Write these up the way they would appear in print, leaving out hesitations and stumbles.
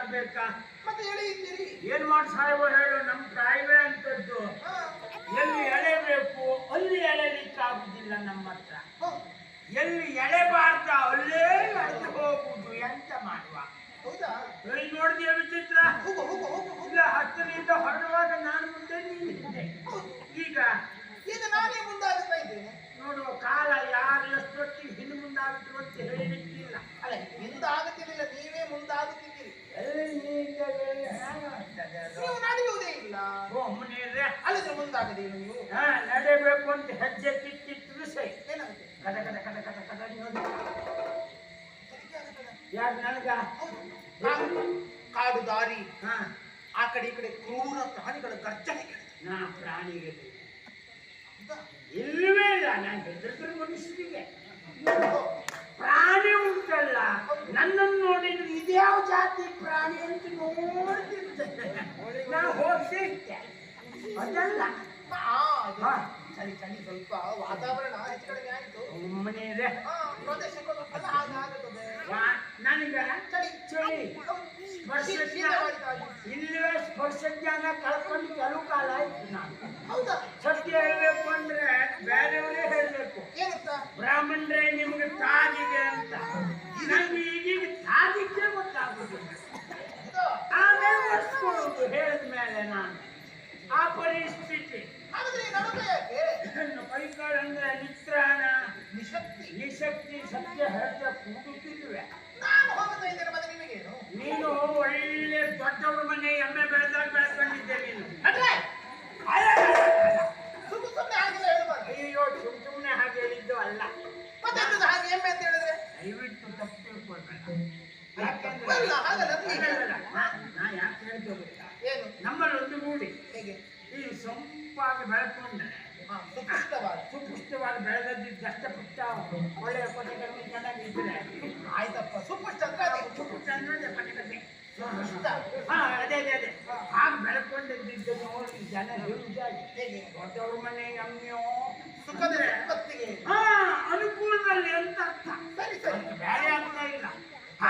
ಆಗ್ಬೇಕಾ? ಮತ್ತೆ ಎಳೆಯಿದ್ದೀರಿ ಏನ್ ಮಾಡಿ ಸಾಯುವ ಹೇಳು? ನಮ್ ಪ್ರಾಯವೇ ಅಂತದ್ದು. ಎಲ್ಲಿ ಎಳೆಬೇಕು ಅಲ್ಲಿ ಎಳೆಲಿಕ್ಕಾಗುದಿಲ್ಲ ನಮ್ಮ ಹತ್ರ. ಎಲ್ಲಿ ಎಳೆಬಾರ್ದ ಅಲ್ಲೇ ಎಳೆದು ಹೋಗುದು. ಎಂತ ಮಾಡುವ? ಹೌದಾ? ನೋಡಿದ್ಯಾ ವಿಚಿತ್ರ? ಇಲ್ಲ, ಹತ್ತರಿಂದ ಹೊರಡುವಾಗ ನಾನು ಮುಂದೆ ನಿಂತಿದ್ದೆ. ಈಗ ಈಗ ನಾನೇ ಮುಂದಾಗುತ್ತಾ ಇದ್ದೇನೆ. ನೋಡುವ ಕಾಲ ಯಾರು ಎಷ್ಟೊತ್ತಿಗೆ ಹಿಂದೆ ಮುಂದಾಗುತ್ತೋ ಅಂತ ಹೇಳಲಿಕ್ಕಿಲ್ಲ. ಅಲ್ಲ, ಮುಂದಾಗುತ್ತಿರಲಿಲ್ಲ, ನೀವೇ ಮುಂದಾಗುತ್ತಿದ್ದೀರಿ. ನೀವು ನಡೆಯುವುದೇ ಇಲ್ಲ. ಅಲ್ಲಿದ್ರೆ ಮುಂದಾಗದೆ ನೀವು ನಡೆಯಬೇಕು ಅಂತ ಹೆಜ್ಜೆ ಕಿತ್ತಿಟ್ಟು ಸೈ ಏನಾಗುತ್ತೆ? ಕದ ಕದ ಕದ ಕದ ಕದ ನೋಡಿ. ಯಾರು ನನಗ? ಕಾಡು ದಾರಿ, ಆ ಕಡೆ ಈ ಕಡೆ ಕ್ರೂರ ಪ್ರಾಣಿಗಳ ಗರ್ಜನೆ. ನಾ ಪ್ರಾಣಿಗೆ ಇಲ್ಲವೇ ಇಲ್ಲ. ನಾನು ಹೆದರಿದ್ರೆ ಮನುಷ್ಯರಿಗೆ. ಪ್ರಾಣಿ ಉಂಟಲ್ಲ, ನನ್ನನ್ನು ನೋಡಿದ್ರೆ ಇದ್ಯಾವ ಜಾತಿ ಪ್ರಾಣಿ ಅಂತ ನೋಡ್ತಿರ್ತದೆ. ನಾ ಹೋಗ್ತಿದ್ದೆ ಅದಲ್ಲ. ಚಳಿ ಚಳಿ ಸ್ವಲ್ಪ ವಾತಾವರಣ ಹೆಚ್ಚು ಕಡಿಮೆ ಆಯಿತು. ಮನೆಯಲ್ಲೇ ಪ್ರದೇಶಕ್ಕೆಲ್ಲ ಹಾಗಾಗುತ್ತದೆ. ನನಗ ಚಳಿ ಚಳಿ ಇಲ್ಲವೇ ಸ್ಪರ್ಶ ಜ್ಞಾನ ಕಳ್ಕೊಂಡು ಕೆಲವು ಕಾಲ ಆಯ್ತು. ನಾನು ಹೌದಾ? ಸತ್ಯ ಹೇಳ್ಬೇಕು ಅಂದ್ರೆ ಬೇರೆಯವರೇ ಹೇಳ್ಬೇಕು. ಏನಂತ? ಬ್ರಾಹ್ಮಣರೇ ನಿಮ್ಗೆ ತಾಗಿಗೆ ಅಂತ. ನಂಗೆ ಈಗೀಗ ತಾಗಿಕ್ಕೆ ಗೊತ್ತಾಗುದಿಲ್ಲ. ಆಮೇಲೆ ಒರ್ಸ್ಕೊಳ್ಳೋದು ಹೇಳಿದ ಮೇಲೆ ನಾನು ಆ ಪರಿಸ್ಥಿತಿ. ಕೈಕಾಳು ಅಂದ್ರೆ ನಿತ್ರಾಣ, ನಿಶಕ್ತಿ, ಸತ್ಯ ಹೇಳ್ತಾ ಕೂಡುತ್ತಿದ್ವೆ. ನೀನು ಒಳ್ಳೆ ದೊಡ್ಡವ್ರ ಮನೆ ಎಮ್ಮೆ ಬೆಳೆದಾಗ ಬೆಳೆಸ್ಕೊಂಡಿದ್ದೆ ನೀನು. ಅಯ್ಯೋ, ಸುಮ್ಮನೆ ಹಾಗೆ ಹೇಳಿದ್ದು ಅಲ್ಲ. ಹಾಗೆ ಎಮ್ಮೆ ಅಂತ ಹೇಳಿದ್ರೆ ದಯವಿಟ್ಟು ತಪ್ಪು ತಿಳ್ಕೊಳ್ಬೇಡ. ನಾ ಯಾಕೆ ಹೇಳ್ತೇವೆ ಗೊತ್ತಾ? ಏನು? ನಮ್ಮಲ್ಲಿ ಒಂದು ಮೂಡಿ ಹೇಗೆ ಈ ಸೊಂಪಾಗಿ ಬೆಳ್ಕೊಂಡ್ರೆ ಸುಪುಷ್ಟವಾಗಿ ಬೆಳೆದದ್ದು ದಷ್ಟಪುಷ್ಟ ಒಳ್ಳೆಯ ಪಟೆ ಕಡಿಮೆ ಚೆನ್ನಾಗಿದ್ರೆ ಆಯ್ತಪ್ಪ. ಸುಪುಷ್ಟ ಸುಪುಷ್ಟ ಅಂದ್ರೆ ಪಟೆ ಕಡಿಮೆ. ಅದೇ ಅದೇ ಅದೇ ಆಗ ಬೆಳ್ಕೊಂಡಿದ್ದು ನೋಡಿ ಜನ ಹೇಗೆ ದೊಡ್ಡವ್ರ ಮನೆ ಎಮ್ಮೆಯೋ ಸುಖದ ಸಂಪತ್ತಿಗೆ ಅನುಕೂಲದಲ್ಲಿ ಅಂತ ಅರ್ಥ. ಸರಿ ಸರಿ, ಬೇರೆ ಆಗ್ತಾ ಇಲ್ಲ.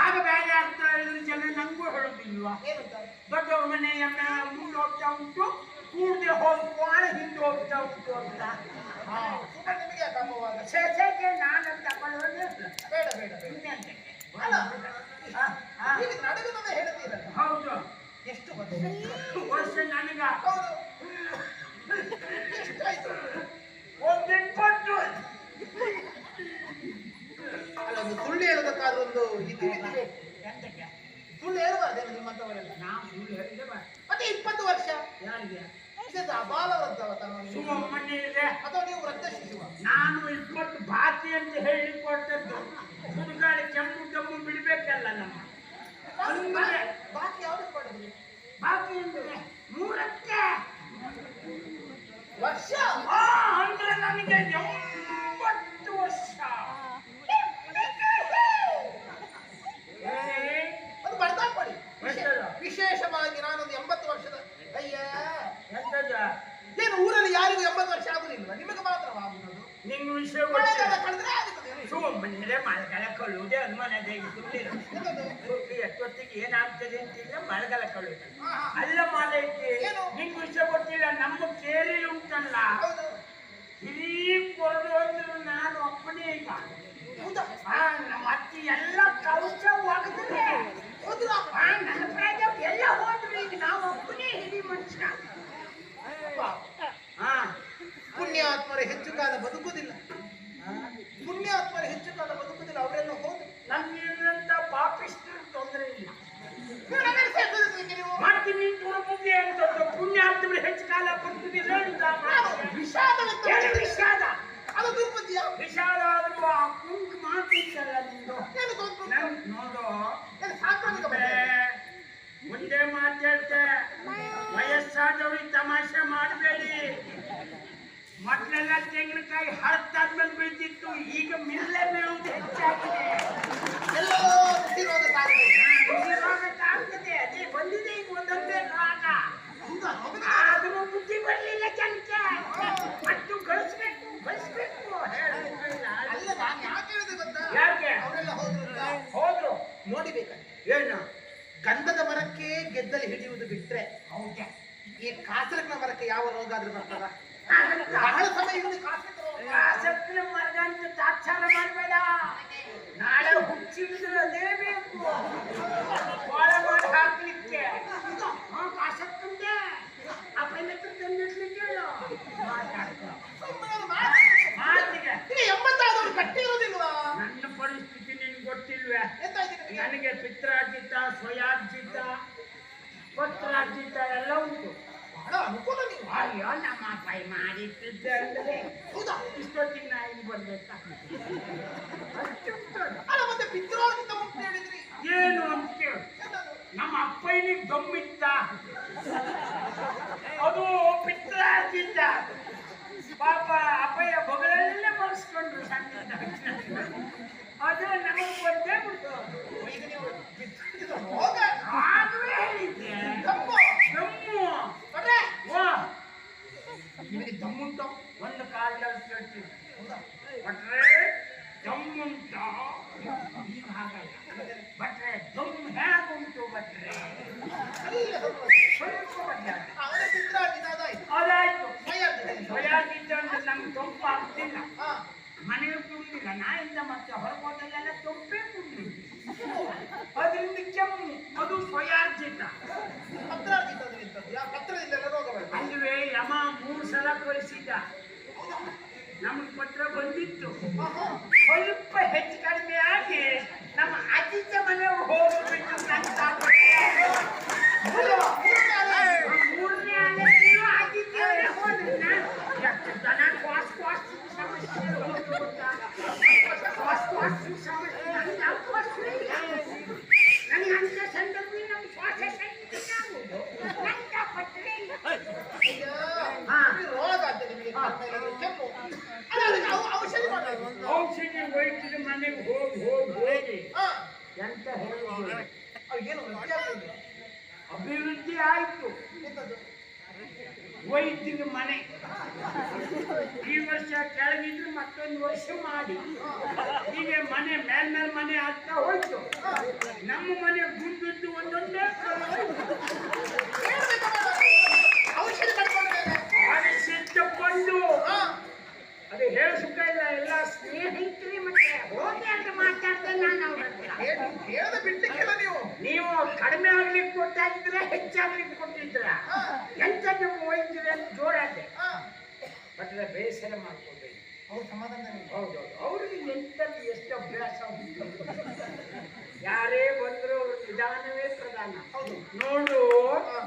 ಆಗ ಬೇರೆ ಆಗ್ತಾ ಇದ್ರೆ ಜನ ನಂಗೂ ಹೇಳುದಿಲ್ವಾ? ಏನಂತ? ದೊಡ್ಡವ್ರ ಮನೆ ಎಮ್ಮೆ ಮುಂದೆ ಹೋಗ್ತಾ ಉಂಟು, ಕೂಡದೆ ಹೋಗಿ ಕ್ವಾಣ ಹಿಂದೆ ಹೋಗ್ತಾ ಉಂಟು ಅಂತ. ನಿಮಗೆ ಕಮ್ಮವಾಗ ಸೇಕೆ ನಾನು ತಗೊಳ್ಳೋದೇ ಬೇಡ ಬೇಡ ಬೇಡ. ಅಲ್ಲ, ನಡುಗುತ್ತದೆ ಹೇಳ್ತೀರಲ್ಲ. ಹೌದು. ಎಷ್ಟು ವರ್ಷ ನನಗ ಹೌದು ಎಷ್ಟಾಯ್ತು? ಒಂದು 20. ಅಲ್ಲ, ಒಂದು ಸುಳ್ಳು ಹೇಳೋದಕ್ಕಾದ್ರೂ ಒಂದು ಇದು ಇದೆ. ಎಂತಕ್ಕೆ ಸುಳ್ಳು ಹೇಳುವಾದೇನು ನಿಮ್ಮಂತವರೆಲ್ಲ? ನಾವು ಸುಳ್ಳು ಹೇಳಿದೆ ಬಾ. ಮತ್ತೆ 20 ವರ್ಷ ಯಾರಿಗೆ? ಅಬಾಲ ವೃದ್ಧವತನ ಸುಮ್ಮನೆ ಇದೆ. ಅಥವಾ ನೀವು ವೃದ್ಧ ಶಿಶುವ? ನಾನು 20 ಬಾಕಿ ಅಂತ ಹೇಳಿ ಕೊಟ್ಟದ್ದು. ಹುಡುಗಾಡಿ ಕೆಂಪು ಕೆಂಪು ಬಿಡ್ಬೇಕಲ್ಲ ನಮ್ಮ ಅಂದ್ರೆ. ಬಾಕಿ ಯಾವ್ದು ಕೊಡಿದ್ರಿ? ಬಾಕಿ ಅಂದ್ರೆ 3ಕ್ಕೆ ವರ್ಷ. ಅಂದ್ರೆ ನನಗೆ 80 ವರ್ಷ. ಅದು ಬರ್ತಾ ಕೊಡಿ. ವಿಶೇಷವಾಗಿ ನಾನೊಂದು 80 ವರ್ಷದ. ಅಯ್ಯ, ಏನು ಊರಲ್ಲಿ ಯಾರಿಗೂ 80 ವರ್ಷ ಆಗುದಿಲ್ವಾ? ನಿಮಗೆ ಮಾತ್ರ ಆಗುವುದು. ನಿಂಗೆ ವಿಷಯ ಸುಮ್ಮನೆ ಮಳೆಗಾಲ ಕಳ್ಳುವುದೇ ಅನುಮಾನ. ಎಷ್ಟೊತ್ತಿಗೆ ಏನಾಗ್ತದೆ ಅಂತಿಲ್ಲ, ಮಳೆಗಾಲ ಕಳ್ಳುತ್ತೆ. ಅಲ್ಲ ಮಾಲೈತಿ, ನಿಂಗೆ ವಿಷಯ ಗೊತ್ತಿಲ್ಲ. ನಮ್ಮ ಕೇರಿ ಉಂಟಲ್ಲ, ಹಿರೀ ಕೊರಡು ಅಂದ್ರು ನಾನು ಒಬ್ಬನೇ. ಈಗ ನಮ್ಮ ಅತ್ತಿ ಎಲ್ಲ ಕೌಚ ಹೋಗಿದ್ರೆ ನನ್ನ ಪ್ರಾಯ ಎಲ್ಲ ಹೋದ್ರು. ಈಗ ನಾವು ಒಬ್ಬನೇ ಹಿರಿ ಮನುಷ್ಯ. ಪುಣ್ಯಾತ್ಮರು ಹೆಚ್ಚು ಕಾಲ ಬದುಕುವುದಿಲ್ಲ. ಪುಣ್ಯಾತ್ಮರು ಹೆಚ್ಚು ಕಾಲ ಬದುಕುವುದಿಲ್ಲ. ಅವರೆಲ್ಲ ಹೋದ್ರು. ನನ್ನಿಂದ ಪಾಪಿಷ್ಟರು ತೊಂದರೆ ಇಲ್ಲ. ನೀವು ಮಾಡ್ತೀನಿ ಮುಗಿಯ ಪುಣ್ಯಾತ್ಮರು ಹೆಚ್ಚು ಕಾಲ ಬದುಕುದಿಲ್ಲ. ವಿಷಾದ ಅದು ದುರ್ಬುದ್ಧಿಯ ವಿಷಾದ ಆದ್ರೂ ಆ ಕುಂಕ್ ಮಾತಿದ್ದಲ್ಲ ನಿಂದು. ನೋಡು, ಮುಂದೆ ಮಾತಾಡ್ತೆ. ವಯಸ್ಸಾದವ್ರಿಗೆ ತಮಾಷೆ ಮಾಡಬೇಡಿ. ಮೊದಲೆಲ್ಲ ತೆಂಗಿನಕಾಯಿ ಹಳತ್ತಾದ್ಮೇಲೆ ಬೀಳ್ತಿತ್ತು, ಈಗ ಮಿಲ್ಲೆ ಬೀಳುವುದು ಹೆಚ್ಚಾಗಿದೆ. ಆಗ್ತದೆ. ಅದೇ ಬಂದಿದೆ ಈಗ ಒಂದೊಂದೇ ರೋಗ. ಆದ್ರೂ ಬುದ್ಧಿ ಬರ್ಲಿಲ್ಲ ಜನಕ್ಕೆ. ಮತ್ತು ಗಳಿಸ್ಬೇಕು. ಯಾಕೆ ಅವರೆಲ್ಲ ಹೋದ್ರು ಹೋದ್ರು ನೋಡಿಬೇಕಂತ. ಏನು? ಗಂಧದ ಮರಕ್ಕೆ ಬಿಟ್ರೆ ಹೌದಾ ಈ ಕಾಸರಕ್ನ ಮರಕ್ಕೆ ಯಾವ ರೋಗ ಆದ್ರೂ ಬರ್ತದ? ಹಾಗಂತ ಬಹಳ ಸಮಯ ಹಿಂದೆ ಕಾಸರಕ್ನ ರೋಗ. ಸಕ್ಕರೆ ಮರ್ಗ ಅಂತ ತಾತ್ಸಾರ ಮಾಡಬೇಡ. ನಾಳೆ ಹುಚ್ಚಿದ್ರೆ ಅದೇ ಬೇಕು ಬಾಳ ಮಾಡಿ ಹಾಕ್ಲಿಕ್ಕೆ. ಕಾಸಕ್ಕಂದೆ ಅಪ್ಪನ ಹತ್ರ ತಂದಿಡ್ಲಿಕ್ಕೆ ಸುಮ್ಮನೆ ಮಾತು. ಮಾತಿಗೆ ಈಗ 80 ಆದವ್ರು ಕಟ್ಟಿ ಇರೋದಿಲ್ವಾ? ನನ್ನ ಪರಿಸ್ಥಿತಿ ನಿನ್ಗೆ ಗೊತ್ತಿಲ್ವೇ? ಎಂತಾಯ್ತು ನಿನಗೆ? ನನಗೆ ಪಿತ್ರಾರ್ಜಿತ ಸ್ವಯಾರ್ಜಿತ ಪತ್ರಾರ್ಜಿತ ಎಲ್ಲ ಉಂಟು. ಬಹಳ ಅನುಕೂಲ ನೀವು. ಅಯ್ಯೋ ನಮ್ಮ ಅಪ್ಪಾಯಿ ಮಾಡಿಟ್ಟಿದ್ದೆ ಅಂದ್ರೆ ಹೌದಾ? ಇಷ್ಟೊತ್ತಿಗೆ ನಾ ಇಲ್ಲಿ ಬರ್ಬೇಕಾ? ಅಷ್ಟುಂಟು. ಅಲ್ಲ ಮತ್ತೆ ಪಿತ್ರಾರ್ಜಿತ ಉಂಟು ಹೇಳಿದ್ರಿ. ಏನು ಅಂತ ಕೇಳು. ಎಂತದು? ನಮ್ಮ ಅಪ್ಪಯ್ಯನಿಗೆ ಗಮ್ಮಿತ್ತ ಅದು ಪಿತ್ರಾರ್ಜಿತ. ಪಾಪ ಅಪ್ಪಯ್ಯ ಬೊಗಳಲ್ಲೇ ಮರೆಸ್ಕೊಂಡ್ರು ಸಣ್ಣ. ಅದು ನಮಗೆ ಬಂದೇ ಬಿಡ್ತು. ಈಗ ನೀವು ಪಿತ್ರಾರ್ಜಿತ ರೋಗ ಆದ್ರೂ ಹೇಳಿದ್ದೆ ತಪ್ಪು. ದಮ್ಮು. ನೋಡ್ರೆ, ವಾ ನಿಮಗೆ ದಮ್ಮುಂಟು. ಒಂದು ಕಾಲದಲ್ಲಿ ಕೇಳ್ತೀವಿ ಹೌದಾ? ಭಟ್ರೆ ದಮ್ಮುಂಟ. ಈಗ ಹಾಗಲ್ಲ ಭಟ್ರೆ ದಮ್ ಹೇಗುಂಟು ಭಟ್ರೆ? ಅಲ್ಲ ಸ್ವಲ್ಪ ಸ್ವಲ್ಪ ಬದಲಾವಣೆ. ಅವನ ಪಿತ್ರಾರ್ಜಿತ ಅದಾಯ್ತು. ಅದಾಯ್ತು. ಸ್ವಯಾರ್ಜಿತ. ಸ್ವಯಾರ್ಜಿತ ಅಂದ್ರೆ ನಮ್ಗೆ ತಂಪು ಆಗ್ತಿಲ್ಲ. ಹಾ. ಮನೆಯಲ್ಲಿ ಕುಡಿದಿಲ್ಲ ನಾಯಿಂದ ಮತ್ತೆ ಹೊರಗೋದಲ್ಲೆಲ್ಲ ತೊಪ್ಪೇ ಕುಡಿದ್ವಿ. ಅದರಿಂದ ಕೆಮ್ಮು ಅದು ಸ್ವಯಾರ್ಜಿತ. ಪತ್ರಾರ್ಜಿತ ಅಂದ್ರೆ ಎಂತದ್ದು? ಯಾವ ಪತ್ರದಿಂದೆಲ್ಲ ರೋಗ ಬರ್ತದೆ? ಅಲ್ವೇ ಯಮ 3 ಸಲ ಕಳಿಸಿದ. ನಮಗೆ ಪತ್ರ ಬಂದಿತ್ತು. ಆಹಾ. ಸ್ವಲ್ಪ ಹೆಚ್ಚು ಕಡಿಮೆ ಆಗಿ ನಮ್ಮ ಅಜ್ಜಿಯ ಮನೆಗೆ ಹೋಗ್ಬಿಟ್ಟು ಮೂರನೇ ಅಲೆಯಲ್ಲೂ ಅಜ್ಜಿಯ ಮನೆಗೆ ಹೋದ್ರೆ ಎಷ್ಟು ಜನ ಕ್ವಾಸ್ ಕ್ವಾಸ್ ಸಮಸ್ಯೆ ಹೋದ್ರು ಗೊತ್ತಾ? ಕ್ವಾಸ್ ಕ್ವಾಸ್ ಸಮಸ್ಯೆ ನನಗೆ ಅಪ್ಪಸ್ಸು ಇಲ್ಲ. ನನಗೆ ಅಂಥ ಸಂದರ್ಭದಲ್ಲಿ ನಮ್ಮ ಶ್ವಾಸ ಸಂಕಟ ಆಗುವುದು. ನಂತ ಪತ್ರ ಇಲ್ಲ. ಈಗ ಹಾ. ಈ ರೋಗ ಅಂತ ನಿಮಗೆ ಕೆಮ್ಮು. ಅಲ್ಲ, ಅದಕ್ಕೆ ಔಷಧಿ ಮಾಡೋದು. ಔಷಧಿ ವೈದ್ಯರ ಮನೆಗೆ ಹೋಗಿ ಹಾ. ಎಂತ ಹೇಳುವುದು? ಏನು ವ್ಯತ್ಯಾಸ? ಅಭಿವೃದ್ಧಿ ಆಯ್ತು. ಎಂತದ್ದು? ವೈದ್ಯರ ಮನೆ ಈ ವರ್ಷ ಕೆಳಗಿದ್ರು ಮತ್ತೊಂದು ವರ್ಷ ಮಾಡಿ ಹೀಗೆ ಮನೆ ಮೇಲ್ಮೇಲ್ ಮನೆ ಆಗ್ತಾ ಹೋಯ್ತು. ನಮ್ಮ ಮನೆ ಗುಂಡಿದ್ದು ಒಂದೊಂದೇ ಔಷಧಿ ಕಟ್ಕೊಂಡ್ಮೇಲೆ ಸಿಟ್ಟುಕೊಂಡು ಹಾ. ಅದು ಹೇಳ ಸುಖ ಇಲ್ಲ. ಎಲ್ಲ ಸ್ನೇಹಿತರಿ ಮತ್ತೆ ಹೋಗಿ ಅಂತ ಮಾತಾಡ್ತೇನೆ ನಾನು ಅವ್ರ ಹತ್ರ. ಹೇಳದ ಬಿಟ್ಟಿಕ್ಕಿಲ್ಲ ನೀವು. ನೀವು ಕಡಿಮೆ ಆಗ್ಲಿಕ್ಕೆ ಕೊಟ್ಟಿದ್ರೆ ಹೆಚ್ಚಾಗ್ಲಿಕ್ಕೆ ಕೊಟ್ಟಿದ್ರ ಹಾ. ಎಂತ ನಿಮ್ಮ ವೈದ್ಯರು ಅಂತ ಜೋರಾದೆ. ಹಾ. ಮತ್ತೆ ಬೇಸರ ಮಾಡ್ಕೊಂಡ್ರಿ. ಅವ್ರು ಸಮಾಧಾನ ಇಲ್ಲ. ಹೌದೌದು ಅವ್ರಿಗೆ ಎಂತದ್ದು ಎಷ್ಟು ಅಭ್ಯಾಸ ಉಂಟು. ಯಾರೇ ಬಂದ್ರು ಅವ್ರ ನಿಧಾನವೇ ಪ್ರಧಾನ. ಹೌದು. ನೋಡು ಹಾ.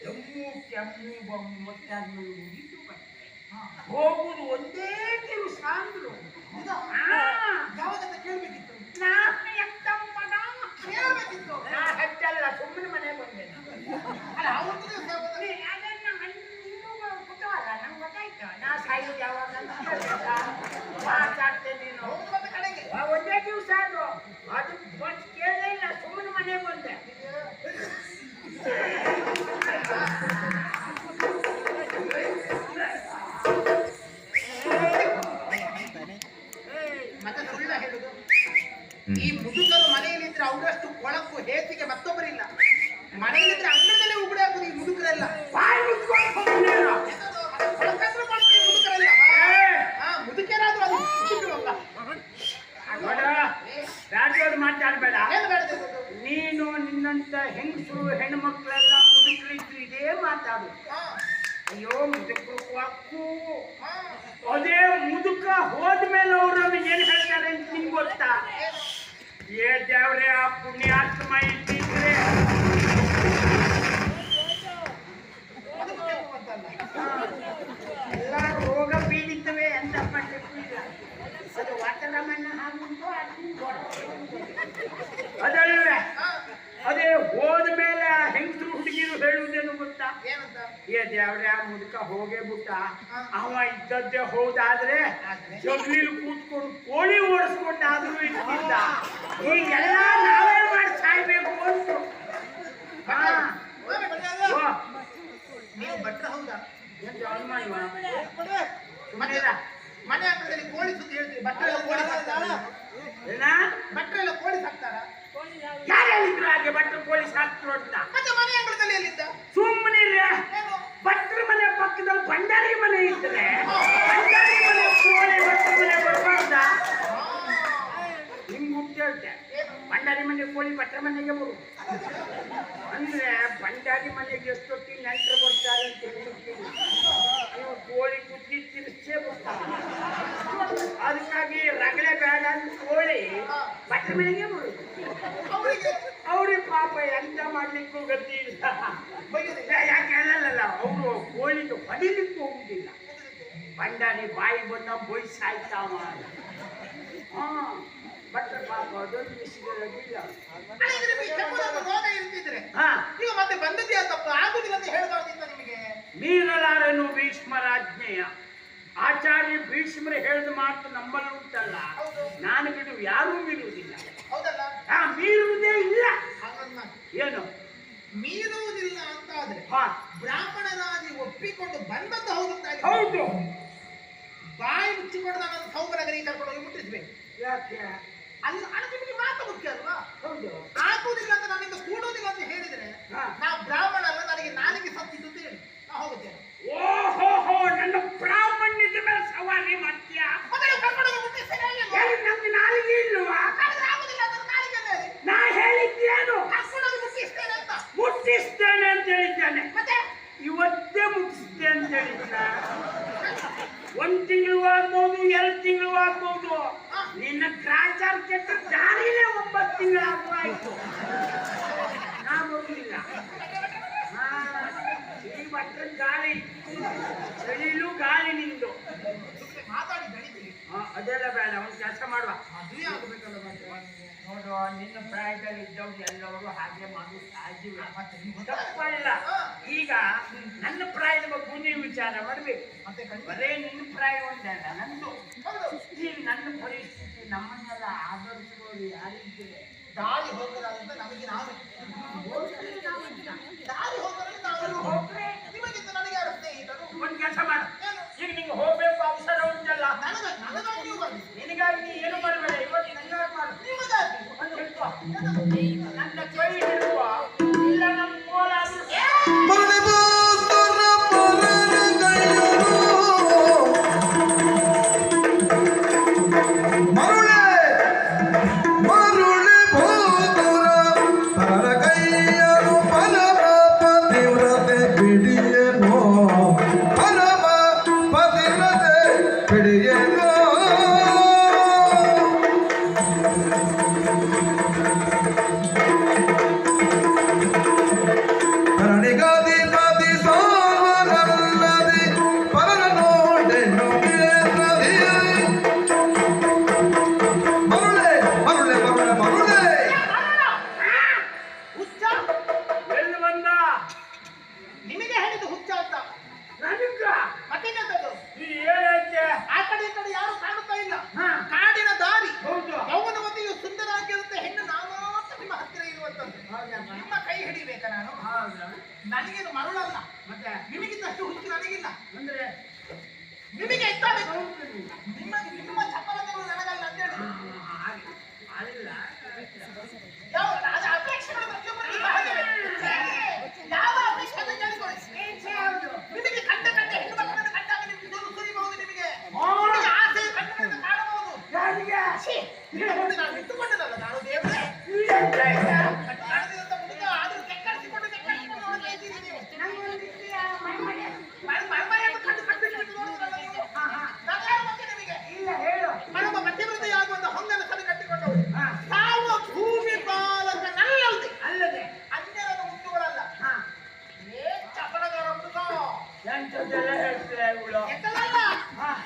ಜಮ್ಮು ಕೆಮ್ಮು ಬೊಮ್ಮು ಮತ್ತೆ ಅದನ್ನು ಮುಗಿದು ಬಂದ್ರೆ ಹಾ. ಹೋಗುದು ಒಂದೇ ದಿವಸ ಅಂದ್ರು. ಹೌದಾ? ಹಾ. ಯಾವಾಗಂತ ಕೇಳ್ಬೇಕಿತ್ತು. ನಾನು ಎಂತ ಮಗ ಕೇಳ್ಬೇಕಿತ್ತು. ನಾ ಹೆಚ್ಚಲ್ಲ ಸುಮ್ಮನೆ ಮನೆ ಬಂದೆ. ಅಲ್ಲ ಅವತ್ತು ದಿವಸ ಯಾವಾಗ? ಅದನ್ನ ನಿಮಗೂ ಕುತೂಹಲ ನಂಗೆ ಗೊತ್ತಾಯ್ತು. ನಾ ಸಾಯೋದು ಯಾವಾಗ ಅಂತ ಕೇಳ್ಬೇಕಾ? ಮಾತಾಡ್ತೇನೆ ನೀನು. ಹೌದು, ಮತ್ತೆ ಕಡೆಗೆ ಒಂದೇ ದಿವಸ ಅದು ಅದು ಬಂದು ಕೇಳಲೇ ಇಲ್ಲ. ಸುಮ್ಮನೆ ಮನೆ ಬಂದೆ. ಮತ್ತೆ ಸುಳ್ಳ ಹೇಳುದು. ಈ ಮುದುಕರು ಮನೆಯಲ್ಲಿದ್ರೆ ಅವರಷ್ಟು ಕೊಳಕು ಹೇಸಿಗೆ ಮತ್ತೊಬ್ಬರಿಲ್ಲ. ಮನೆಯಲ್ಲಿದ್ರೆ ಅಂಗಡದಲ್ಲೇ ಉಗುಡೆ ಹಾಕುದು ಈ ಮುದುಕರೆಲ್ಲ. ಬಾಯಿ ಮುಚ್ಕೊಂಡು ಹೋಗ್ತೀನಿ ನಾನು. ಕೊಳಕಂದ್ರೆ ಮಾಡ್ತೀವಿ ಮುದುಕರೆಲ್ಲ. ಹಾ, ಮುದುಕರಾದ್ರೂ ಅದು ಮುದುಕರಲ್ಲ. ನೋಡ ರಾಜ್ಯವ್ರು ಮಾತಾಡ್ಬೇಡ. ಏನು ಬೇಡದು? ನೀನು ನಿನ್ನಂತ ಹೆಂಗಸರು ಹೆಣ್ಮಕ್ಳೆಲ್ಲ ಮುದುಕರಿದ್ರು ಇದೇ ಮಾತಾಡು. ಹಾ. ಅಯ್ಯೋ ಮುದುಕರು ವಾಕು. ಹಾ. ಅದೇ ಮುದುಕ ಹೋದ್ಮೇಲೆ ಅವರು ಏನ್ ಹೇಳ್ತಾರೆ ಅಂತ ನಿಂಗೆ ಗೊತ್ತಾ? ಏ ದೇವ್ರೆ ಆ ಪುಣ್ಯಾತ್ಮ ಇಟ್ಟಿದ್ರೆ ಮುದುಕ ಕೆಮ್ಮು ಅಂತಲ್ಲ. ಎಲ್ಲ ರೋಗ ಪೀಡಿತವೇ ಅಂತ ಪಟ್ಟಿಲ್ಲ. ಅದು ವಾತಾವರಣ ಹಾಗುಂಟು ಅದಲ್ವೇ? ಹಾ. ಅದೇ ಹೋದ್ಮೇಲೆ ಆ ಹೆಂಗಸರು ಹುಡುಗಿರು ಹೇಳುವುದೇನು ಗೊತ್ತಾ? ಏನಂತ? ಏ ದೇವ್ರೆ ಆ ಮುದುಕ ಹೋಗೇ ಬಿಟ್ಟ. ಅವ ಇದ್ದದ್ದೇ ಹೌದಾದ್ರೆ ಜಗ್ಲೀಲಿ ಕೂತ್ಕೊಂಡು ಕೋಳಿ ಓಡಿಸ್ಕೊಂಡಾದ್ರೂ ಇರ್ತಿದ್ದ. ಈಗೆಲ್ಲ ನಾವೇ ಮಾಡಿ ಸಾಯ್ಬೇಕು ಅಂತು. ಹಾ. ಓ, ನೀವು ಭಟ್ರ ಹೌದಾ? ಎಂತ ಅನುಮಾನವಾ? ಮತ್ತೆ ಮನೆ ಅಂಗಡಿಯಲ್ಲಿ ಕೋಳಿ ಸುದ್ದಿ ಹೇಳ್ತೀವಿ. ಭಟ್ರೆಲ್ಲ ಕೋಳಿ ಸಾಕ್ತಾರ? ಏನ? ಭಟ್ರೆಲ್ಲ ಕೋಳಿ ಸಾಕ್ತಾರ? ಯಾರು ಹೇಳಿದ್ರು ಹಾಗೆ ಭಟ್ರು ಕೋಳಿ ಸಾಕ್ತರು ಅಂತ? ಮತ್ತೆ ಮನೆ ಅಂಗಡದಲ್ಲಿ ಎಲ್ಲಿದ್ದ? ಬಂಡಾರಿ ಮನೆಗೆ ಎಷ್ಟೊತ್ತಿಗೆ ನೆಂಟರು ಬರ್ತಾರೆ ಅಂತ ಹೇಳುತ್ತೀನಿ. ನೀವು ಕೋಳಿ ಬುದ್ಧಿ ತಿರ್ಸೇ ಬರ್ತಾರೆ. ಅದಕ್ಕಾಗಿ ರಗಳೆ ಬೇಡ ಅಂತ ಕೋಳಿ ಬಟ್ಟೆ ಮನೆಗೆ ಬರುದು. ಅವ್ರಿಗೆ ಪಾಪ ಎಂತ ಮಾಡ್ಲಿಕ್ಕೂ ಗತಿ ಇಲ್ಲ. ಯಾಕೆ ಹೇಳಲ್ಲ, ಅವರು ಕೋಳಿಗೆ ಹೊಡಿಲಿಕ್ಕೂ ಹೋಗುದಿಲ್ಲ. ಬಂಡಾರಿ ಬಾಯಿ ಬಂದ ಬೊಯ್ ಸಾಯ್ತಾವ. ಬಟ್ ಪಾಪ ಅದೊಂದು ವಿಷಯದಲ್ಲಿಲ್ಲ. ಈಗ ಮತ್ತೆ ಬಂದದ್ದೇ ತಪ್ಪು ಆಗುದಿಲ್ಲ ಅಂತ ಹೇಳಬಾರ್ದಿಲ್ಲ ನಿಮಗೆ. ಮೀರಲಾರನು ಭೀಷ್ಮರಾಜ್ಞೆಯ. ಆಚಾರ್ಯ ಭೀಷ್ಮರ ಹೇಳಿದ ಮಾತು ನಮ್ಮಲ್ಲಿ ಉಂಟಲ್ಲ, ನಾನು ಬಿಡು ಯಾರೂ ಮೀರುವುದಿಲ್ಲ. ಹೌದಲ್ಲ? ಮೀರುವುದೇ ಇಲ್ಲ. ಏನು ಮೀರುವುದಿಲ್ಲ ಅಂತ ಆದ್ರೆ ಬ್ರಾಹ್ಮಣರಾಗಿ ಒಪ್ಪಿಕೊಂಡು ಬಂದದ್ದು ಹೌದು. ಹೌದು. ಬಾಯಿ ಮುಚ್ಚಿಕೊಂಡು ನಾನು ಸೌಕರ್ಯ ಕರ್ಕೊಂಡು ಹೋಗಿ ಮುಟ್ಟಿಸ್ಬೇಕು. ಯಾಕೆ? ಅಲ್ಲ, ನಿಮಗೆ ಮಾತು ಮುಖ್ಯ ಅಲ್ವಾ? ಹೌದು. ಆಗುವುದಿಲ್ಲ ಅಂತ ನನ್ನಿಂದ ಕೂಡುವುದಿಲ್ಲ ಅಂತ ಹೇಳಿದ್ರೆ ನಾ ಬ್ರಾಹ್ಮಣ ಅಲ್ಲ, ನನಗೆ ನಾಲಿಗೆ ಸತ್ತಿದ್ದು ಅಂತ ಹೇಳಿ ನಾ ಹೋಗುತ್ತೇನೆ. ಓಹೋ, ನನ್ನ ಬ್ರಾಹ್ಮಣ್ಯದ ಮೇಲೆ ಸವಾರಿ ಮಾಡ್ತೀಯ? ನಮ್ಗೆ ನಾಲಿಗೆ ಇಲ್ವಾ? ನಾ ಹೇಳಿದ್ದೇನು? ಮುಟ್ಟಿಸ್ತೇನೆ ಅಂತ ಹೇಳಿದ್ದೇನೆ. ಇವತ್ತೇ ಮುಟ್ಟಿಸ್ತೇನೆ ಅಂತ ಹೇಳಿದ್ದ. 1 ತಿಂಗಳು ಆಗ್ಬಹುದು, 2 ತಿಂಗಳು ಆಗ್ಬಹುದು. ನಿನ್ನ ಗ್ರಾಚಾರ ಕೆಟ್ಟ ದಾರಿಲೇ 9 ತಿಂಗಳು ಆಯ್ತು. ನಾ ಬರುವುದಿಲ್ಲ. ಈ ಬಟ್ಟೆ ಗಾಳಿ ಚಳಿಲು ಗಾಳಿ ನಿಂದು ಮಾತಾಡಿ ಬೆಳಿತೀವಿ. ಅದೆಲ್ಲ ಬೇಡ, ಒಂದು ಕೆಲಸ ಮಾಡುವ. ಮದುವೆ ಆಗಬೇಕಲ್ಲ. ನೋಡು, ನಿನ್ನ ಪ್ರಾಯದಲ್ಲಿ ಇದ್ದವ್ರು ಎಲ್ಲವರು ಹಾಗೆ ಮಾಡುವ ಸಾಧ್ಯವಿಲ್ಲ. ತಪ್ಪಲ್ಲ. ಈಗ ನನ್ನ ಪ್ರಾಯದ ಬಗ್ಗೆ ನೀವು ವಿಚಾರ ಮಾಡಬೇಕು. ಬರೇ ನಿನ್ನ ಪ್ರಾಯ ಒಂದಲ್ಲ, ನಂದು. ಈಗ ನನ್ನ ಪರಿಸ್ಥಿತಿ, ನಮ್ಮನ್ನೆಲ್ಲ ಆಧರಿಸುವವರು ಯಾರಿದ್ದಾರೆ? ದಾರಿ ಹೋಗದಂತ ನಮಗೆ ನಾವೇ ದಾರಿ ಹೋಗದಂತ ನಾವು ಹೋಗ್ರೆ ನಿಮಗಿಂತ ನನಗೆ ಯಾರು ಸ್ನೇಹಿತರು? ಒಂದು ಕೆಲಸ ಮಾಡು. ಈಗ ನಿಂಗೆ ಹೋಗ್ಬೇಕು ಅವಸರ ಉಂಟಲ್ಲ, ನನಗಾಗಿ ನೀವು ಬನ್ನಿ. ನಿನಗಾಗಿ ನೀ ಏನು ಮಾಡಬೇಡ. ಇವತ್ತು ನಂಗಾಗಿ ಮಾಡು. ನಿಮಗಾಗಿ ಒಂದು ಹಿಡ್ಕೊ, ನನ್ನ ಕೈ ಹಿಡ್ಕೊ. ಇಲ್ಲ ನಮ್ಮ ಕೋಲಾದ್ರು ನನಗೇನು ಮರುಳಲ್ಲ. ಮತ್ತೆ ನಿಮಗಿದ್ದಷ್ಟು ಹುಚ್ಚು ನನಗಿಲ್ಲ. ಅಂದ್ರೆ ನಿಮಗೆ ಎಷ್ಟಾಗಬೇಕು? ನಿಮ್ಮ ಚಪ್ಪಲಗಳು ನನಗಲ್ಲ ಅಂತ ಹೇಳಿ ಯಾವ ಅಪೇಕ್ಷೆಗಳು ಪ್ರತಿಯೊಬ್ಬರಿಗೆ ಯಾವ ಅಪೇಕ್ಷೆ ಅಂತ ಕೇಳಿಕೊಳ್ಳಿ. ನಿಮಗೆ ಕಂಡ ಹೆಣ್ಣು ಮಕ್ಕಳನ್ನು ಕಂಡಾಗ ನಿಮಗೆ ಜೋರು ಸುರಿಬಹುದು. ನಿಮಗೆ ಆಸೆ ಕಣ್ಣು ಕಾಣಬಹುದು. ನಾನು ಇಟ್ಟುಕೊಂಡನಲ್ಲ, ನಾನು ದೇವರೇ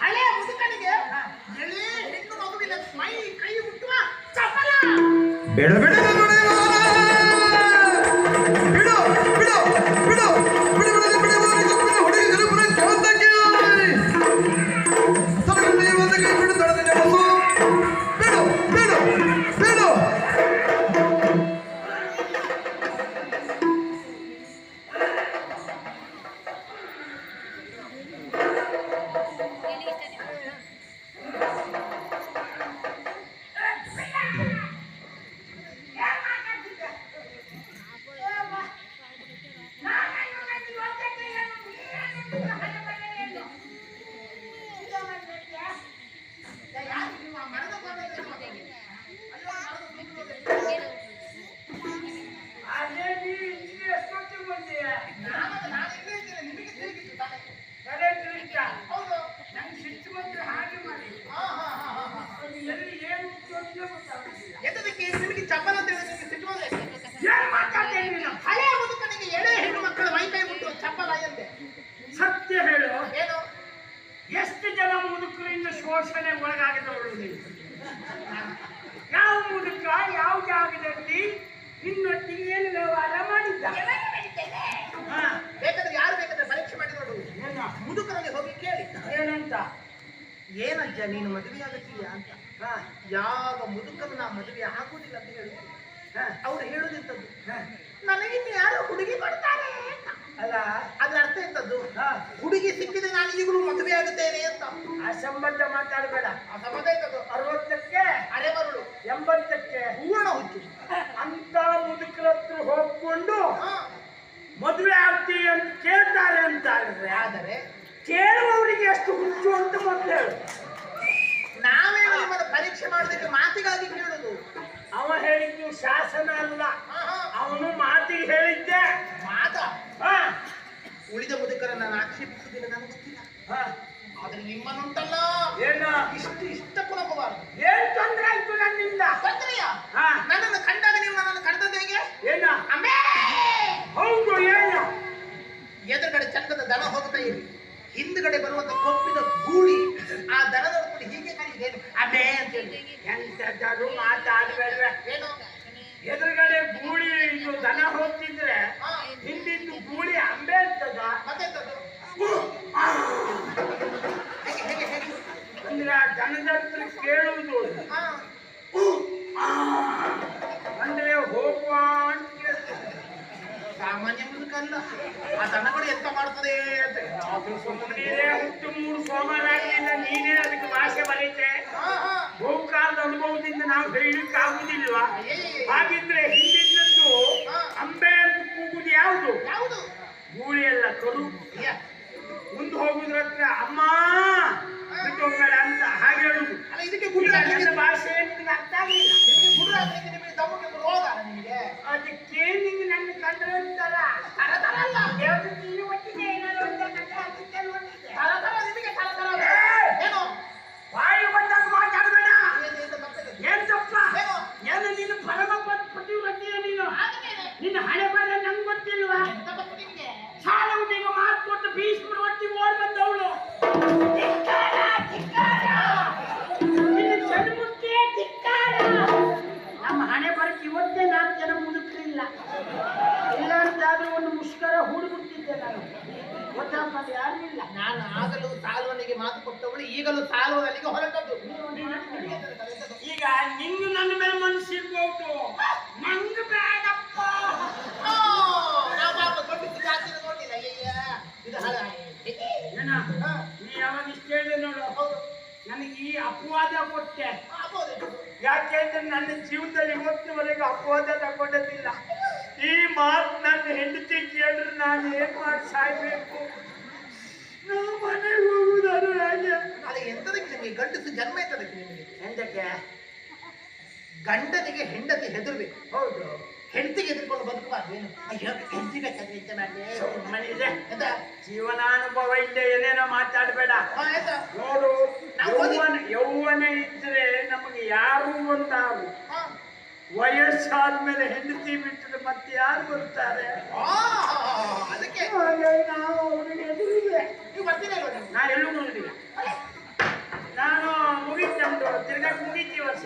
ಹಳೆ ಮುದುಕನಿಗೆ ಎಳೆ ಹೆಣ್ಣು ಮಗುವಿನ ಮೈ ಕೈ ಮುಟ್ಟುವ ಚಪಲ. ಬೇಡ ಬೇಡ ಅಜ್ಜ ನೀನು ಮದುವೆ ಆಗುತ್ತೀಯಾ ಅಂತ. ಯಾವ ಮುದುಕರು ನಾ ಮದುವೆ ಆಗುದಿಲ್ಲ ಅಂತ ಹೇಳಿದ್ರು. ಅವ್ರು ಹೇಳುದಿರ್ತದ್ದು ನನಗಿನ್ನು ಯಾರು ಹುಡುಗಿ ಕೊಡ್ತಾರೆ ಅಂತ. ಅಲ್ಲ ಅದ್ರ ಅರ್ಥ ಎಂತದ್ದು? ಹುಡುಗಿ ಸಿಕ್ಕಿದ್ರೆ ನಾನು ಈಗಲೂ ಮದುವೆ ಆಗುತ್ತೇನೆ ಅಂತ. ಅಸಂಬದ್ಧ ಮಾತಾಡಬೇಡ. ಅಸಂಬದ್ಧ ಎಂತದ್ದು? 60ಕ್ಕೆ ಅರೆಮರುಳು, 80ಕ್ಕೆ ಹೂವಣ ಹುಚ್ಚು ಅಂತ ಮುದುಕರ ಹತ್ರ ಹೋಗ್ಕೊಂಡು ಮದುವೆ ಆಗ್ತೀವಿ ಅಂತ ಕೇಳ್ತಾರೆ ಅಂತ ಹೇಳಿದ್ರೆ, ಆದರೆ ಕೇಳುವವರಿಗೆ ಎಷ್ಟು ಹುಚ್ಚು ಅಂತ ಮೊದಲು ಹೇಳು. ನಾವೇನು ನಿಮ್ಮನ್ನು ಪರೀಕ್ಷೆ ಮಾಡೋದಕ್ಕೆ ಮಾತಿಗಾಗಿ ಕೇಳುದು. ಅವ ಹೇಳಿದ್ದು ಶಾಸನ ಅಲ್ಲ, ಅವನು ಮಾತಿಗೆ ಹೇಳಿದ್ದೆ. ಮಾತ ಉಳಿದ ಮುದುಕರನ್ನ ನಾನು ಆಕ್ಷೇಪಿಸುವುದಿಲ್ಲ, ನನಗೆ ಗೊತ್ತಿಲ್ಲ. ಆದ್ರೆ ನಿಮ್ಮನ್ನುಂಟಲ್ಲ ಏನ ಇಷ್ಟ ಕುಲಕಬಾರದು. ಏನ್ ತೊಂದ್ರೆ ಆಯ್ತು ನನ್ನಿಂದ? ತೊಂದರೆಯ ನನ್ನನ್ನು ಕಂಡಾಗ ನೀವು ನನ್ನನ್ನು ಕಡ್ದದ್ದು ಹೇಗೆ? ಏನ ಹೌದು ಏನು? ಎದುರುಗಡೆ ಚಂದದ ದನ ಹೋಗ್ತಾ ಇರಿ, ಹಿಂದ್ಗಡೆ ಬರುವಂತ ಕೊಪ್ಪಿದ ಗೂಳಿ ಆ ದನದ ಹೊರತು ಹೀಗೆ ಕರೀದೇನು ಅಬೇ ಅಂತ ಹೇಳಿ. ಎಂತದ್ದು ಮಾತಾಡ್ಬೇಡ್ರೆ. ಏನು ಎದುರುಗಡೆ ಗೂಳಿ ಇದು ದನ ಹೋಗ್ತಿದ್ರೆ ಹಿಂದಿದ್ದು ಗೂಳಿ ಅಂಬೆ ಅಂತದ ಮತ್ತೆಂತದ್ದು? ಹೇಗೆ ಹೇಗೆ ಹೇಗೆ ಅಂದ್ರೆ ಆ ದನದ ಹತ್ರ ಕೇಳುವುದು ಅಂದ್ರೆ ಹೋಗುವ ಅಂತ ಕೇಳ್ತದೆ. ಸಾಮಾನ್ಯ ಮುದುಕಲ್ಲ, ಆ ದನಗಳು ಎಂತ ಮಾಡ್ತದೆ ಅಂತ. ಅದು ಸುಮ್ಮನೆ ಹುಟ್ಟು 3 ಸೋಮವಾರ ಆಗಲಿಲ್ಲ, ನೀನೇ ಅದಕ್ಕೆ ಭಾಷೆ ಬರೀತೆ. ಬಹುಕಾಲದ ಅನುಭವದಿಂದ ನಾವು ಹೇಳಲಿಕ್ಕೆ ಆಗುದಿಲ್ವಾ? ಹಾಗಿದ್ರೆ ಹಿಂದಿದ್ದದ್ದು ಅಂಬೆ ಅಂತ ಕೂಗುದು ಯಾವುದು? ಯಾವುದು? ಗೂಳಿ ಎಲ್ಲ ಕರು. ಮುಂದೆ ಹೋಗುದ್ರ ಹತ್ರ ಅಮ್ಮ ಬಿಟ್ಟು ಹೋಗ್ಬೇಡ ಅಂತ ಹಾಗೆ ಹೇಳುದು. ಅಲ್ಲ ಇದಕ್ಕೆ ನನ್ನ ಭಾಷೆ ಅರ್ಥ ಆಗಿಲ್ಲ. ನಿಮಗೆ ದಮ್ಮಕ್ಕೆ ರೋಗ ನಿಮಗೆ ಅದಕ್ಕೆ ನಿಂಗೆ ನನ್ನ ಕಂಡ್ರೆ ಅಂತಾರ ತರತರಲ್ಲ. ದೇವ್ರ ನೀನು ಒಟ್ಟಿಗೆ ಏನಾದ್ರು ಅಂತ ಕಂಡ್ರೆ ಅದಕ್ಕೆ ನೋಡಿದ್ದೆ. ತರತರ ನಿಮಗೆ ತರತರ ಏನು ವಾಯು ಬಂದಾಗ ಮಾತಾಡಬೇಡ. ಏನ್ ತಪ್ಪ? ಏನು ಏನು ನೀನು ಪರಮ ಪತಿವ್ರತೆಯ ನೀನು? ನಿನ್ನ ಹಣೆ ಬರ ನಂಗೆ ಗೊತ್ತಿಲ್ವಾ? ಸಾಲವನಿಗೆ ಮಾತು ಕೊಟ್ಟು ಭೀಷ್ಮರ ಒಟ್ಟಿಗೆ ಓಡ್ ಬಂದವಳು. ನಿನ್ನ ಜನ್ಮಕ್ಕೆ ಧಿಕ್ಕಾರ. ನಮ್ಮ ಹಣೆ ಬರಕ್ಕೆ ಇವತ್ತೇ 4 ಜನ ಮುದುಕರಿಲ್ಲ. ಇಲ್ಲ ಅಂತಾದ್ರೂ ಒಂದು ಮುಷ್ಕರ ಹೂಡ್ಬಿಡ್ತಿದ್ದೆ ನಾನು. ಗೊತ್ತಪ್ಪ ಯಾರು ಇಲ್ಲ. ನಾನು ಆಗಲೂ ಸಾಲ್ವನಿಗೆ ಮಾತು ಕೊಟ್ಟವಳು, ಈಗಲೂ ಸಾಲ್ವನಿಗೆ ಹೊರಟದ್ದು. ಈಗ ನಿಂಗೆ ನನ್ನ ಮೇಲೆ ಮನಸ್ಸಿರ್ಬೋದು, ನಂಗೆ ಬೇಡಪ್ಪ. ನೋಡಿಲ್ಲ ಏನ ನೀ ಯಾವಾಗ ಇಷ್ಟ ಹೇಳಿದೆ ನೋಡು, ನನಗೆ ಈ ಅಪವಾದ ಕೊಟ್ಟೆ. ಯಾಕೆಂದ್ರೆ ನನ್ನ ಜೀವನದಲ್ಲಿ ಇವತ್ತಿನವರೆಗೂ ಅಪವಾದ ತಗೊಂಡದಿಲ್ಲ. ಈ ಮಾತು ನನ್ನ ಹೆಂಡತಿ ಕೇಳಿದ್ರೆ ನಾನು ಏನ್ ಮಾಡಿ ಸಾಯ್ಬೇಕು? ನಾವು ಮನೆಗೆ ಹೋಗುದಾರು ಹಾಗೆ. ಅದು ಎಂತದಕ್ಕೆ ನಿಮಗೆ ಗಂಡಸು ಜನ್ಮ ಎಂತದಕ್ಕೆ ನಿಮಗೆ? ಎಂತಕ್ಕೆ? ಗಂಡನಿಗೆ ಹೆಂಡತಿ ಹೆದರ್ಬೇಕು. ಹೌದು, ಹೆಂಡತಿಗೆ ಹೆದರ್ಕೊಂಡು ಬದುಕಬಾರ್ದು. ಏನು ಅಯ್ಯೋ ಹೆಂಡತಿ ಬೇಕಾದ್ರೆ ಎಂತ ಮಾಡಿ ಮನೆಯಿದೆ ಎಂತ ಜೀವನಾನುಭವ ಇಲ್ಲದೆ ಏನೇನೋ ಮಾತಾಡಬೇಡ. ನೋಡು, ಯೌವನ ಇದ್ರೆ ನಮಗೆ ಯಾರು ಒಂದಾರು, ವಯಸ್ಸಾದ್ಮೇಲೆ ಹೆಂಡತಿ ಬಿಟ್ಟರೆ ಮತ್ತೆ ಯಾರು ಬರ್ತಾರೆ? ಅದಕ್ಕೆ ನಾವು ಅವರಿಗೆ ಎದುರಿದೆ. ನೀವು ಬರ್ತೀರಾ? ನಾ ಎಲ್ಲೂ ಮುಗಿದಿಲ್ಲ. ನಾನು ಮುಗಿತಂದು ತಿರ್ಗಾಕ್ ಮುಗೀತಿ ವರ್ಷ.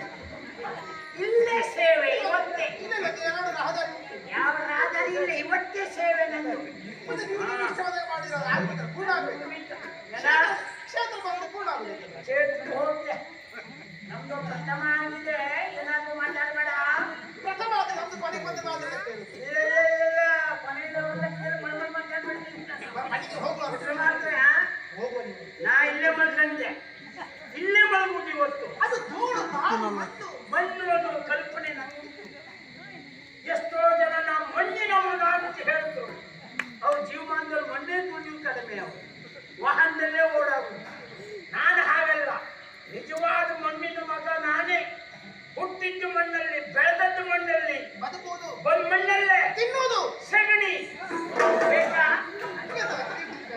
ಇಲ್ಲೇ ಸೇವೆ ಇವತ್ತೇ. ಯಾವ ರಾಜರು ಇಲ್ಲ, ಇವತ್ತೇ ಸೇವೆ ನಂದು. ಕ್ಷೇತ್ರ ಹೋಗ್ತೆ. ನಮ್ದು ಪ್ರಥಮ ಆಗಿದೆ, ಏನಾದ್ರು ಮಾತಾಡಬೇಡ. ಪ್ರಥಮ ನಮ್ದು ಕೊನೆಗೆ ಬಂದ ನಾ ಇಲ್ಲೇ ಮಲ್ಕಂತೆ, ಇಲ್ಲೇ ಮಲ್ಗುದು ಇವತ್ತು. ಅದು ಧೂಳು ಮಣ್ಣು ಕಲ್ಪನೆ ನಮ್ಗೆ. ಎಷ್ಟೋ ಜನ ನಾವು ಮಣ್ಣಿನ ಮಗ ಅಂತ ಹೇಳಿದ್ರು, ಅವ್ರ ಜೀವಮಾನದಲ್ಲಿ ಮಣ್ಣೇ ತುಳಿಯು ಕಡಿಮೆ. ಅವರು ವಾಹನದಲ್ಲೇ ಓಡಾಡುದು. ನಾನು ಹಾಗಲ್ಲ, ನಿಜವಾದ ಮಣ್ಣಿನ ಮಗ ನಾನೇ. ಹುಟ್ಟಿದ್ದು ಮಣ್ಣಲ್ಲಿ, ಬೆಳೆದದ್ದು ಮಣ್ಣಲ್ಲಿ, ಬದುಕುವುದು ಬಂದ್ ಮಣ್ಣಲ್ಲೇ, ತಿನ್ನುವುದು ಸಗಣಿ. ಬೇಕಾ?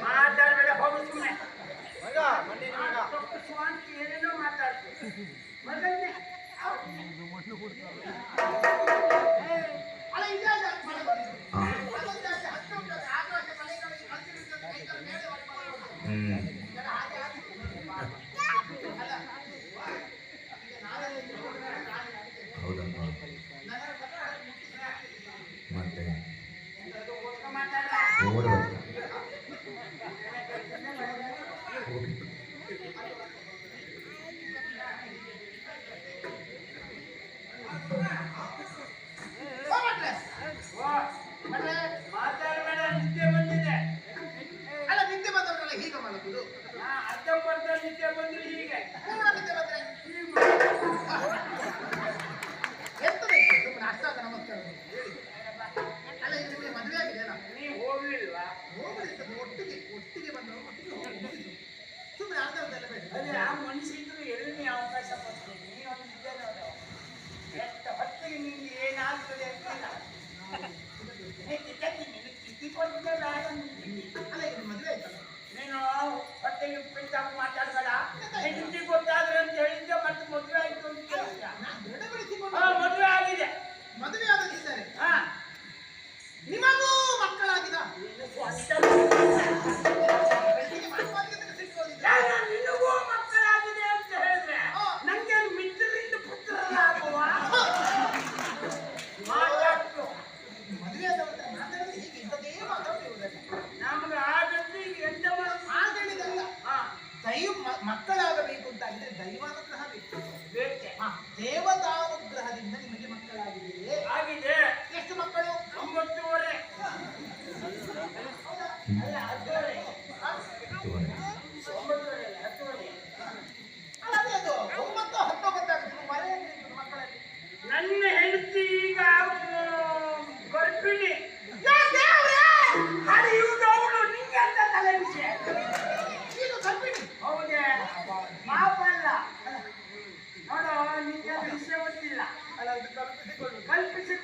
ಮಾತಾಡ್ಬೇಡ, ಹೋಗು ಸುಮ್ಮನೆ. ಏನೇನೋ ಮಾತಾಡ್ತೀನಿ ಮಗನ್ನೇ. ಅಲ್ಲ ಇದೆ ಹೌದಮ್ಮ. ಮತ್ತೆ ನೋಡ್ಬೇಕು. ಹೋಗಿ ಅಲ್ಲ ಈಗ ಮದುವೆ ಆಯ್ತಲ್ಲ ನೀನು ಹೊಟ್ಟೆಗೆ ಪಿಂತಾಗ ಮಾತಾಡ್ಬೇಡ. ಹೆಂಡತಿ ಗೊತ್ತಾದ್ರೆ ಅಂತ ಹೇಳಿದ್ದೆ, ಮತ್ತೆ ಮದುವೆ ಆಯ್ತು ಅಂತ ಕೇಳಿದ್ಯಾ? ದೃಢಪಡಿಸಿಕೊಂಡು ಮದುವೆ ಆಗಿದೆ. ಮದುವೆ ಆದದಿದ್ದಾರೆ ಹಾ, ನಿಮಗೂ ಮಕ್ಕಳಾಗಿದ ನಿನಗೂ ಮಕ್ಕಳಾಗಿದೆ ಅಂತ ಹೇಳಿದ್ರೆ ನಂಗೆ ಮಿತ್ರರಿಂದ ಪುತ್ರರಾಗುವ ಮಾತಾಡ್ತು. ಮದುವೆ ಆದವಂತ ಮಾತಾಡಿದ್ರೆ ಹೀಗೆ ಇಂಥದ್ದೇ ಮಾತಾಡ್ತಿರುವುದಲ್ಲ. ನಮ್ಗೆ ಆಗಂತೂ ಈಗ ಎಂತ ಹಾಗೇಳಿದಲ್ಲ, ಮಕ್ಕಳಾಗಬೇಕು ಅಂತಾಗಿದ್ರೆ ದೈವಾನುಗ್ರಹ ಬೇಕು. ಬೇಕೆ ದೇವತಾನುಗ್ರಹದಿಂದ ನಿಮಗೆ ಮಕ್ಕಳಾಗಿದೆಯೇ? ಆಗಿದೆ. ಎಷ್ಟು ಮಕ್ಕಳು? 9.5. ಅಲ್ಲ 10.5. 9.5 ಅಲ್ಲ 10.5. ಅಲ್ಲ ಅದೇ ಅದು 9, 19 ಆಗ್ತದೆ ಮರೆ ಮಕ್ಕಳಲ್ಲಿ. ನನ್ನ ಹೆಂಡತಿ ಈಗ ಗರ್ಭಿಣಿ. ಹರಿಯುವುದವಳು ನಿಂಗೆ ಅಂತ ತಲೆ ವಿಷಯ. ಇದು ಗರ್ಭಿಣಿ ಹೌದೇ? ಪಾಪ ಅಲ್ಲ ನೋಡು, ನಿಂಗೆ ಅದು ವಿಷಯ ಗೊತ್ತಿಲ್ಲ. ಅಲ್ಲ ಅದು ಕಲ್ಪಿಸಿಕೊಳ್ಳುದು. ಕಲ್ಪಿಸಿ